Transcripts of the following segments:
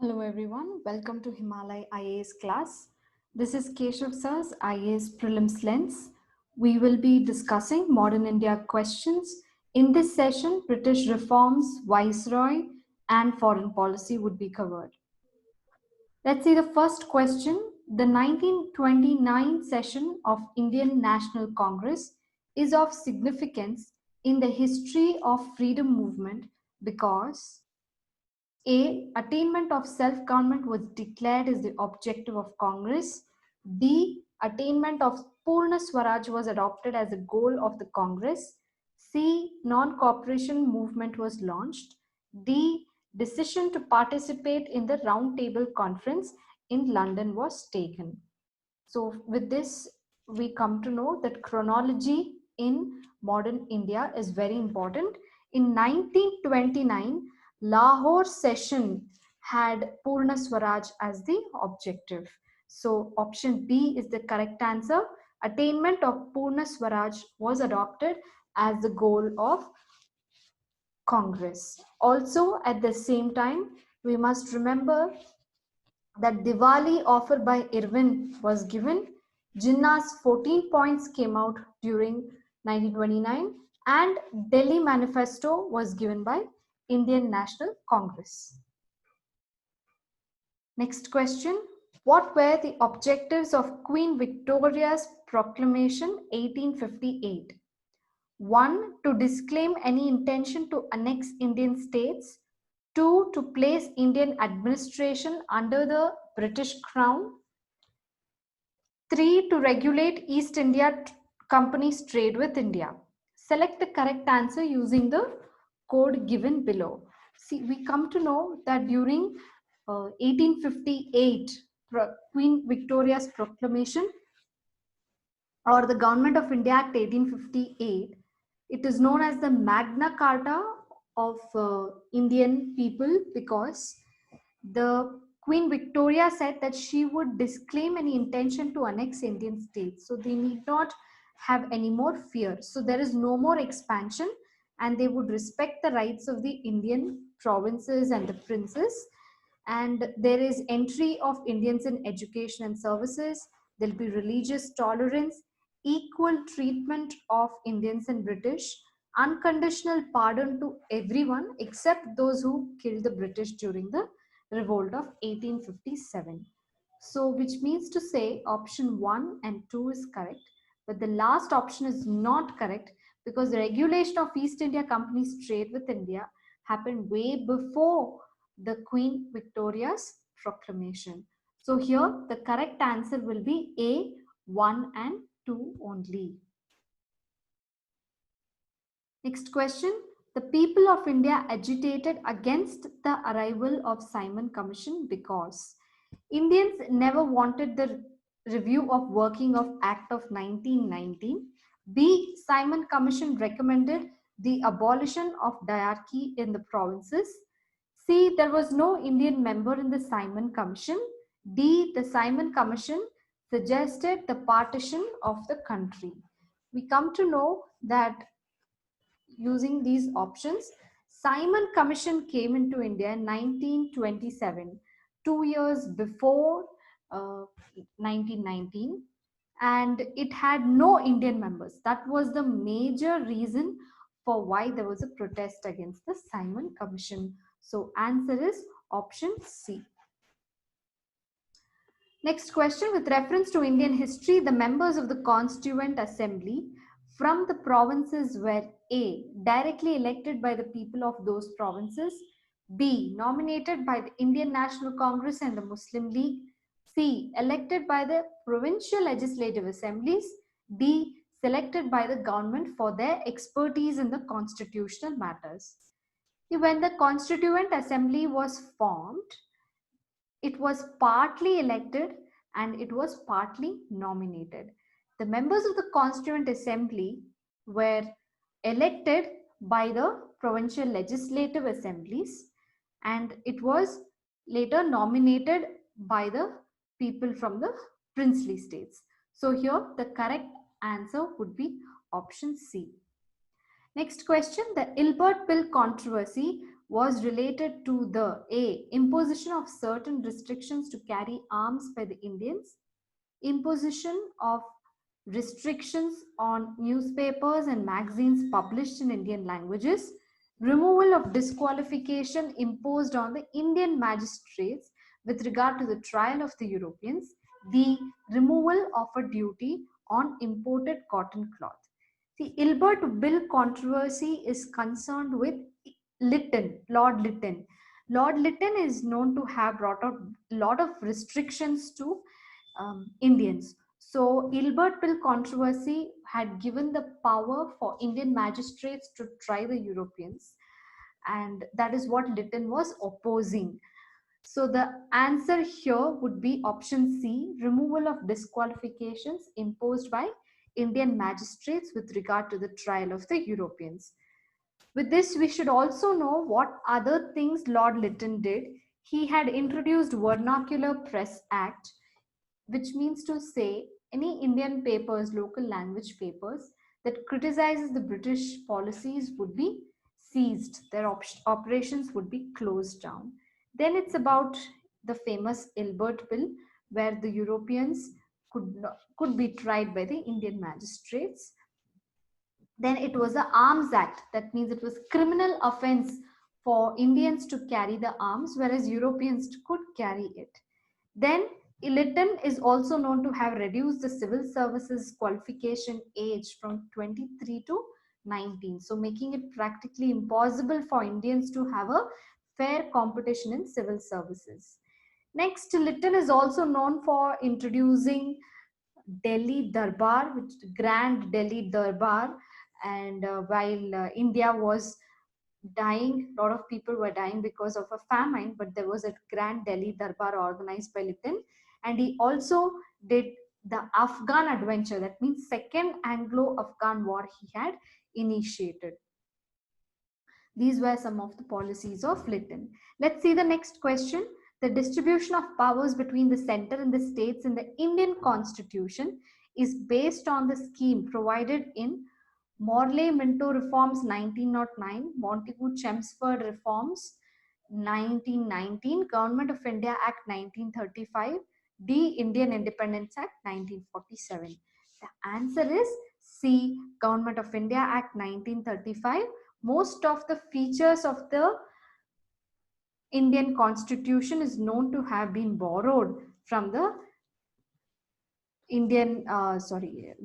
Hello everyone, welcome to Himalaya IAS class. This is Keshav Sir's IAS Prelims Lens. We will be discussing modern India questions. In this session, British reforms, Viceroy and foreign policy would be covered. Let's see the first question. The 1929 session of Indian National Congress is of significance in the history of freedom movement because A. Attainment of self-government was declared as the objective of Congress. B. Attainment of Purna Swaraj was adopted as a goal of the Congress. C. Non-cooperation movement was launched. D. Decision to participate in the Round Table Conference in London was taken. So with this, we come to know that chronology in modern India is very important. In 1929, Lahore session had Purna Swaraj as the objective. So option B is the correct answer. Attainment of Purna Swaraj was adopted as the goal of Congress. Also, at the same time, we must remember that Diwali offer by Irwin was given. Jinnah's 14 points came out during 1929 and Delhi Manifesto was given by Indian National Congress. Next question. What were the objectives of Queen Victoria's Proclamation 1858? 1. To disclaim any intention to annex Indian states. 2. To place Indian administration under the British Crown. 3. To regulate East India Company's trade with India. Select the correct answer using the code given below. See, we come to know that during 1858, Queen Victoria's Proclamation or the Government of India Act 1858, it is known as the Magna Carta of Indian people because the Queen Victoria said that she would disclaim any intention to annex Indian states. So they need not have any more fear. So there is no more expansion and they would respect the rights of the Indian provinces and the princes. And there is entry of Indians in education and services. There'll be religious tolerance, equal treatment of Indians and British, unconditional pardon to everyone except those who killed the British during the revolt of 1857. So which means to say option 1 and 2 is correct, but the last option is not correct because the regulation of East India Company's trade with India happened way before the Queen Victoria's proclamation. So here the correct answer will be A, 1 and 2 only. Next question. The people of India agitated against the arrival of Simon Commission because Indians never wanted the review of working of Act of 1919. B. Simon Commission recommended the abolition of diarchy in the provinces. C. There was no Indian member in the Simon Commission. D. The Simon Commission suggested the partition of the country. We come to know that using these options, Simon Commission came into India in 1927, 2 years before 1919, and it had no Indian members. That was the major reason for why there was a protest against the Simon Commission. So answer is option C. Next question, with reference to Indian history, the members of the Constituent Assembly from the provinces were A. Directly elected by the people of those provinces. B. Nominated by the Indian National Congress and the Muslim League. C. Elected by the provincial legislative assemblies. D. Selected by the government for their expertise in the constitutional matters. When the Constituent Assembly was formed, it was partly elected and it was partly nominated. The members of the Constituent Assembly were elected by the provincial legislative assemblies and it was later nominated by the people from the princely states. So here the correct answer would be option C. Next question, the Ilbert Bill controversy was related to the A. Imposition of certain restrictions to carry arms by the Indians, imposition of restrictions on newspapers and magazines published in Indian languages, removal of disqualification imposed on the Indian magistrates with regard to the trial of the Europeans, the removal of a duty on imported cotton cloth. The Ilbert Bill controversy is concerned with Lytton, Lord Lytton. Lord Lytton is known to have brought out a lot of restrictions to Indians. So, Ilbert Bill controversy had given the power for Indian magistrates to try the Europeans, and that is what Lytton was opposing. So, the answer here would be option C, removal of disqualifications imposed by Indian magistrates with regard to the trial of the Europeans. With this, we should also know what other things Lord Lytton did. He had introduced Vernacular Press Act, which means to say any Indian papers, local language papers that criticizes the British policies would be seized. Their operations would be closed down. Then it's about the famous Ilbert Bill, where the Europeans could be tried by the Indian magistrates. Then it was the Arms Act. That means it was criminal offense for Indians to carry the arms, whereas Europeans could carry it. Then Lytton is also known to have reduced the civil services qualification age from 23 to 19, so making it practically impossible for Indians to have a fair competition in civil services. Next, Lytton is also known for introducing Delhi Darbar, which Grand Delhi Darbar, and while India was dying, a lot of people were dying because of a famine, but there was a Grand Delhi Darbar organized by Lytton, and he also did the Afghan adventure. That means Second Anglo-Afghan War he had initiated. These were some of the policies of Lytton. Let's see the next question. The distribution of powers between the center and the states in the Indian Constitution is based on the scheme provided in Morley-Minto Reforms 1909, Montagu-Chelmsford Reforms 1919, Government of India Act 1935, D. Indian Independence Act 1947. The answer is C. Government of India Act 1935. Most of the features of the Indian Constitution is known to have been borrowed from the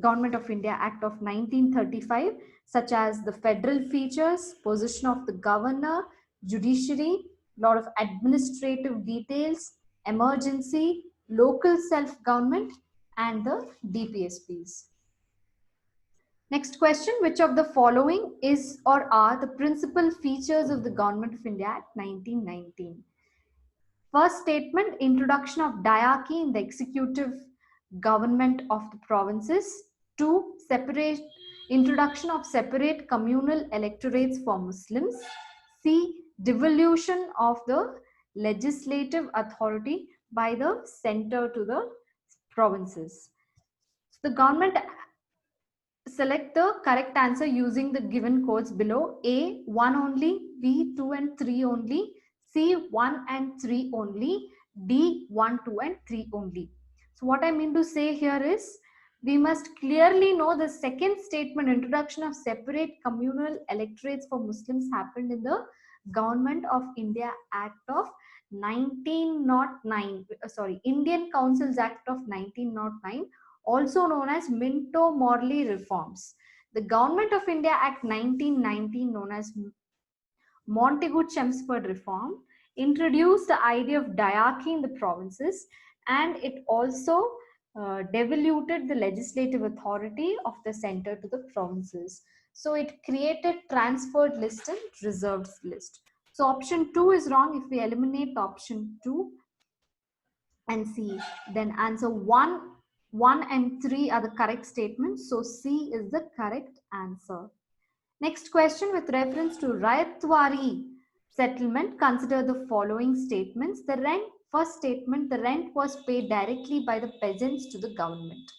Government of India Act of 1935, such as the federal features, position of the governor, judiciary, lot of administrative details, emergency, local self-government, and the DPSPs. Next question, which of the following is or are the principal features of the Government of India Act 1919? First statement, introduction of diarchy in the executive government of the provinces. 2, introduction of separate communal electorates for Muslims. C, devolution of the legislative authority by the center to the provinces. So the government select the correct answer using the given codes below. A, 1 only, B, 2 and 3 only, C, 1 and 3 only, D, 1, 2 and 3 only. So what I mean to say here is, we must clearly know the second statement, introduction of separate communal electorates for Muslims, happened in the Government of India Act of 1909, Indian Councils Act of 1909, also known as Minto-Morley Reforms. The Government of India Act 1919, known as Montagu-Chelmsford Reform, introduced the idea of diarchy in the provinces, and it also devoluted the legislative authority of the center to the provinces. So it created transferred list and reserved list. So option 2 is wrong. If we eliminate option 2 and C, then answer 1 and 3 are the correct statements. So C is the correct answer. Next question, with reference to Rayatwari settlement, consider the following statements. First statement, the rent was paid directly by the peasants to the government.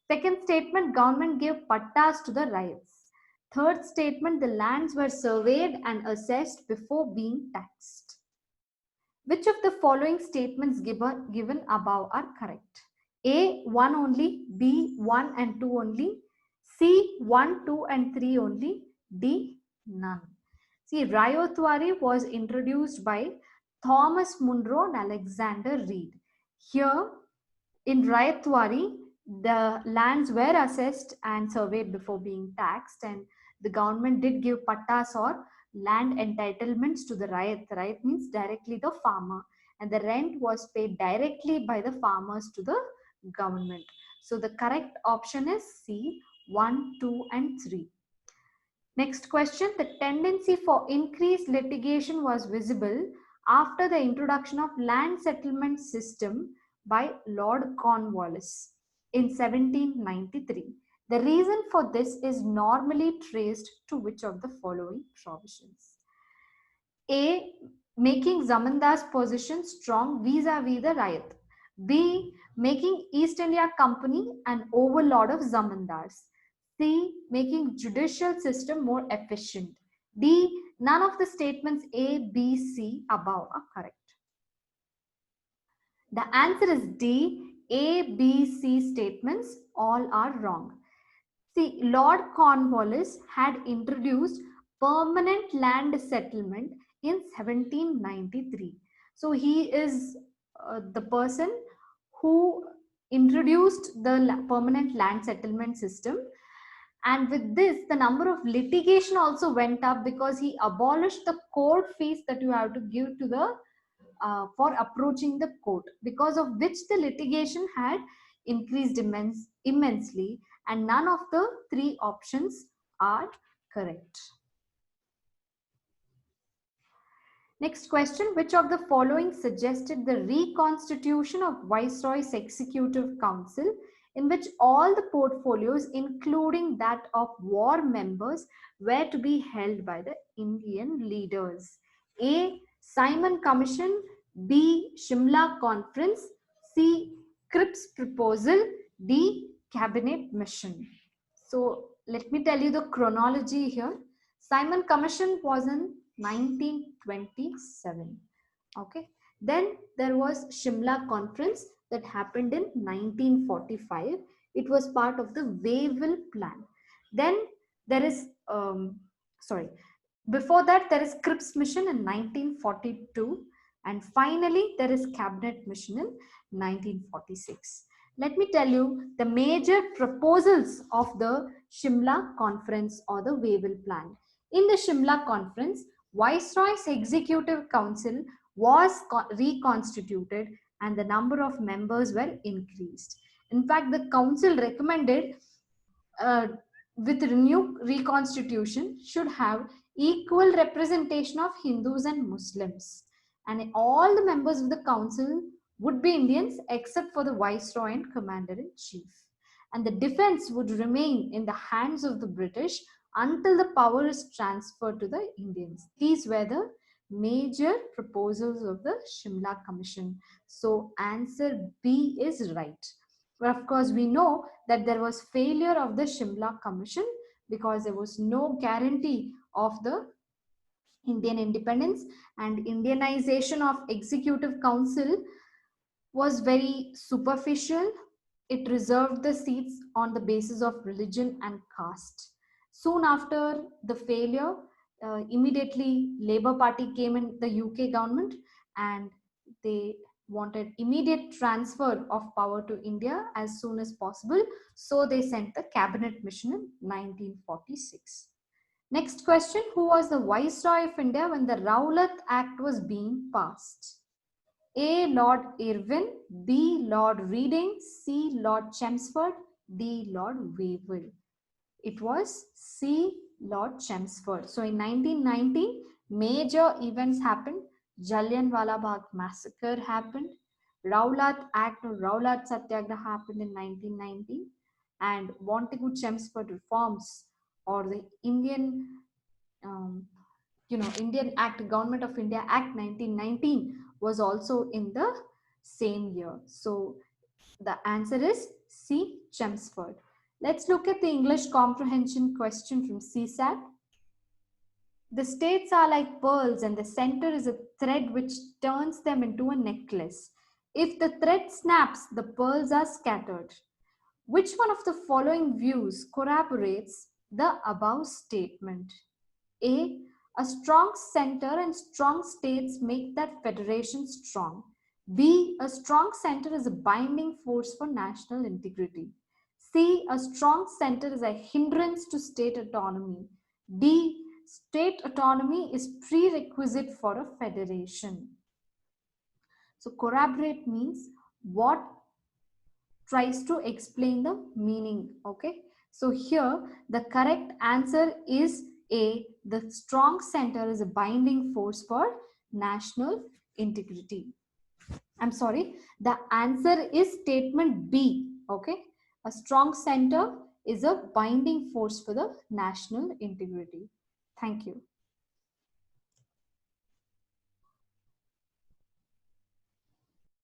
Second statement, government gave pattas to the ryots. Third statement, the lands were surveyed and assessed before being taxed. Which of the following statements given above are correct? A, 1 only, B, 1 and 2 only, C, 1, 2 and 3 only, D, none. See, Rayotwari was introduced by Thomas Munro and Alexander Reed. Here in Rayatwari, the lands were assessed and surveyed before being taxed, and the government did give pattas or land entitlements to the Rayat. Rayat means directly the farmer, and the rent was paid directly by the farmers to the government. So the correct option is C, 1, 2 and 3. Next question, the tendency for increased litigation was visible after the introduction of land settlement system by Lord Cornwallis in 1793. The reason for this is normally traced to which of the following provisions? A, making Zamandar's position strong vis-a-vis the Rayat. B, making East India Company an overlord of Zamandars. C, making judicial system more efficient. D, none of the statements A, B, C above are correct. The answer is D, A, B, C statements all are wrong. See, Lord Cornwallis had introduced permanent land settlement in 1793. So he is the person who introduced the permanent land settlement system, and with this the number of litigation also went up because he abolished the court fees that you have to give to the for approaching the court, because of which the litigation had increased immensely, and none of the three options are correct. Next question, which of the following suggested the reconstitution of Viceroy's Executive Council in which all the portfolios, including that of war members, were to be held by the Indian leaders? A, Simon Commission, B, Shimla Conference, C, Cripps Proposal, D, Cabinet Mission. So let me tell you the chronology here. Simon Commission was in 1927. Okay. Then there was Shimla Conference that happened in 1945. It was part of the Wavell Plan. Then there is, before that there is Cripps Mission in 1942. And finally, there is Cabinet Mission in 1946. Let me tell you the major proposals of the Shimla Conference or the Wavell Plan. In the Shimla Conference, Viceroy's Executive Council was reconstituted and the number of members were increased. In fact, the council recommended with new reconstitution should have equal representation of Hindus and Muslims. And all the members of the council would be Indians except for the Viceroy and Commander-in-Chief. And the defense would remain in the hands of the British until the power is transferred to the Indians. These were the major proposals of the Shimla Commission. So answer B is right. But of course, we know that there was failure of the Shimla Commission because there was no guarantee of the Indian independence, and Indianization of Executive Council was very superficial. It reserved the seats on the basis of religion and caste. Soon after the failure, immediately Labour Party came in the UK government and they wanted immediate transfer of power to India as soon as possible. So they sent the Cabinet Mission in 1946. Next question, who was the Viceroy of India when the Rowlatt Act was being passed? A, Lord Irwin, B, Lord Reading, C, Lord Chelmsford, D, Lord Wavell. It was C, Lord Chelmsford. So in 1919, major events happened. Jallianwala Bagh massacre happened. Rowlatt Act or Rowlatt Satyagraha happened in 1919. And Montagu-Chelmsford reforms or the Indian Indian Act, Government of India Act 1919 was also in the same year. So the answer is C, Chelmsford. Let's look at the English comprehension question from CSAT. The states are like pearls and the center is a thread which turns them into a necklace. If the thread snaps, the pearls are scattered. Which one of the following views corroborates the above statement? A. A strong center and strong states make that federation strong. B. A strong center is a binding force for national integrity. C. A strong center is a hindrance to state autonomy. D. State autonomy is prerequisite for a federation. So corroborate means what tries to explain the meaning. Okay, so here the correct answer is A. The strong center is a binding force for national integrity. I'm sorry, the answer is statement B. Okay, a strong center is a binding force for the national integrity. Thank you.